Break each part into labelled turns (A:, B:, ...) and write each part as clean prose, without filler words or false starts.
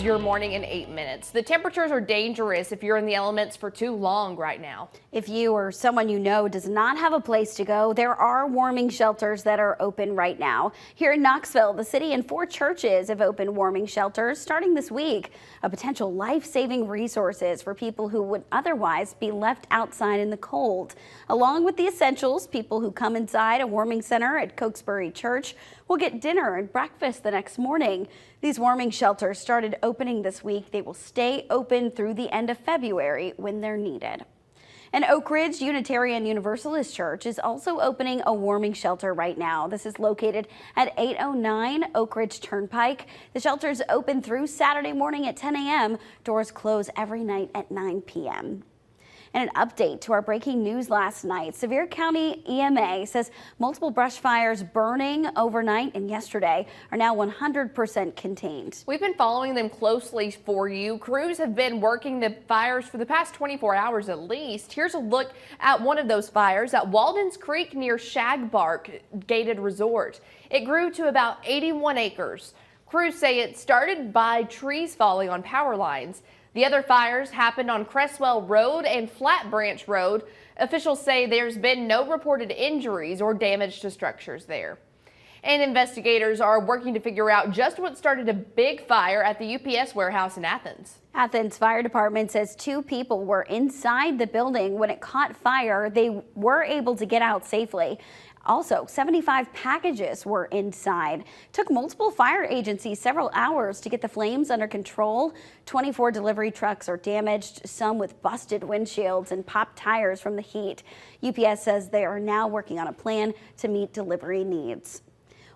A: Your morning in 8 minutes. The temperatures are dangerous if you're in the elements for too long right now.
B: If you or someone you know does not have a place to go, there are warming shelters that are open right now. Here in Knoxville, the city and 4 churches have opened warming shelters starting this week. A potential life-saving resources for people who would otherwise be left outside in the cold. Along with the essentials, people who come inside a warming center at Cokesbury Church will get dinner and breakfast the next morning. These warming shelters started opening this week. They will stay open through the end of February when they're needed. And Oak Ridge Unitarian Universalist Church is also opening a warming shelter right now. This is located at 809 Oak Ridge Turnpike. The shelter is open through Saturday morning at 10 a.m. Doors close every night at 9 p.m. And an update to our breaking news last night. Sevier County EMA says multiple brush fires burning overnight and yesterday are now 100% contained.
A: We've been following them closely for you. Crews have been working the fires for the past 24 hours at least. Here's a look at one of those fires at Walden's Creek near Shagbark Gated Resort. It grew to about 81 acres. Crews say it started by trees falling on power lines. The other fires happened on Cresswell Road and Flat Branch Road. Officials say there's been no reported injuries or damage to structures there. And investigators are working to figure out just what started a big fire at the UPS warehouse in Athens.
B: Athens Fire Department says 2 people were inside the building when it caught fire. They were able to get out safely. Also, 75 packages were inside. Took multiple fire agencies several hours to get the flames under control. 24 delivery trucks are damaged, some with busted windshields and popped tires from the heat. UPS says they are now working on a plan to meet delivery needs.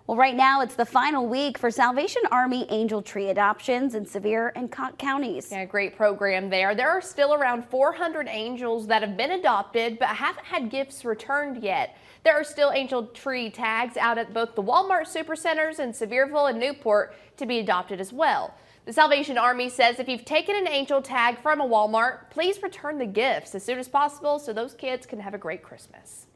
B: Well, right now it's the final week for Salvation Army Angel Tree adoptions in Sevier and Cocke counties.
A: Yeah, great program there. There are still around 400 angels that have been adopted but haven't had gifts returned yet. There are still angel tree tags out at both the Walmart Supercenters in Sevierville and Newport to be adopted as well. The Salvation Army says if you've taken an angel tag from a Walmart, please return the gifts as soon as possible so those kids can have a great Christmas.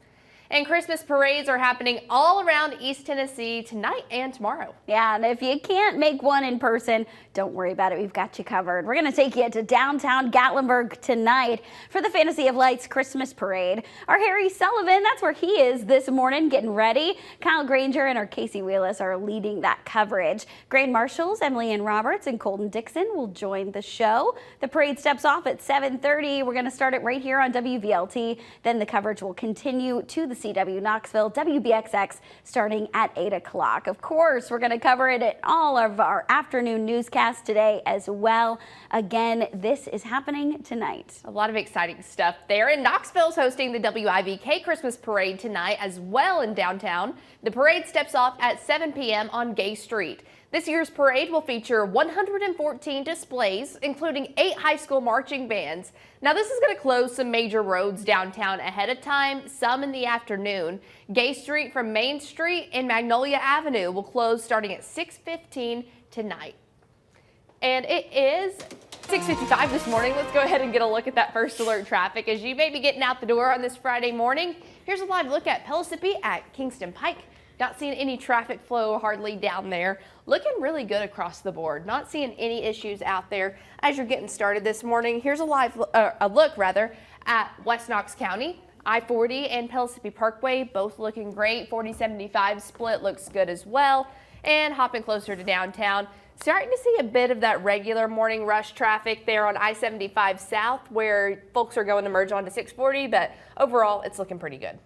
A: And Christmas parades are happening all around East Tennessee tonight and tomorrow.
B: Yeah, and if you can't make one in person, don't worry about it. We've got you covered. We're going to take you to downtown Gatlinburg tonight for the Fantasy of Lights Christmas Parade. Our Harry Sullivan, that's where he is this morning getting ready. Kyle Granger and our Casey Wheelis are leading that coverage. Grain Marshals, Emily Ann Roberts and Colton Dixon will join the show. The parade steps off at 7:30. We're going to start it right here on WVLT. Then the coverage will continue to the CW Knoxville, WBXX, starting at 8 o'clock. Of course, we're going to cover it at all of our afternoon newscasts today as well. Again, this is happening tonight.
A: A lot of exciting stuff there. And Knoxville's hosting the WIVK Christmas Parade tonight as well in downtown. The parade steps off at 7 p.m. on Gay Street. This year's parade will feature 114 displays, including 8 high school marching bands. Now, this is going to close some major roads downtown ahead of time, some in the afternoon. Gay Street from Main Street and Magnolia Avenue will close starting at 6:15 tonight. And it is 6:55 this morning. Let's go ahead and get a look at that first alert traffic as you may be getting out the door on this Friday morning. Here's a live look at Pellissippi at Kingston Pike. Not seeing any traffic flow hardly down there. Looking really good across the board. Not seeing any issues out there as you're getting started this morning. Here's a look at West Knox County. I-40 and Pellissippi Parkway both looking great. 40-75 split looks good as well. And hopping closer to downtown, starting to see a bit of that regular morning rush traffic there on I-75 South where folks are going to merge onto 640, but overall it's looking pretty good.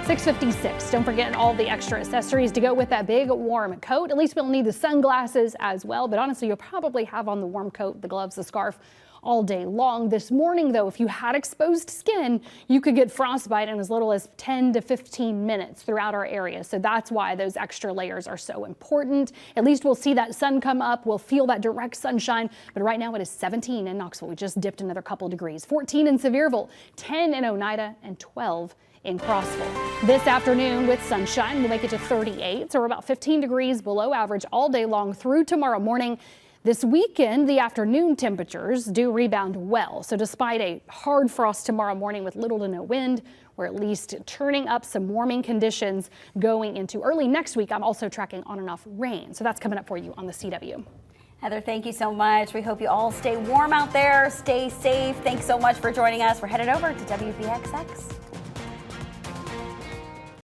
C: 6:56. Don't forget all the extra accessories to go with that big warm coat. At least we'll need the sunglasses as well. But honestly, you'll probably have on the warm coat, the gloves, the scarf all day long. This morning, though, if you had exposed skin, you could get frostbite in as little as 10 to 15 minutes throughout our area. So that's why those extra layers are so important. At least we'll see that sun come up. We'll feel that direct sunshine. But right now it is 17 in Knoxville. We just dipped another couple degrees. 14 in Sevierville, 10 in Oneida, and 12 in Crossville. This afternoon with sunshine, we'll make it to 38, so we're about 15 degrees below average all day long through tomorrow morning. This weekend, the afternoon temperatures do rebound well. So despite a hard frost tomorrow morning with little to no wind, or at least turning up some warming conditions going into early next week. I'm also tracking on and off rain. So that's coming up for you on the CW.
B: Heather, thank you so much. We hope you all stay warm out there, stay safe. Thanks so much for joining us. We're headed over to WVXX.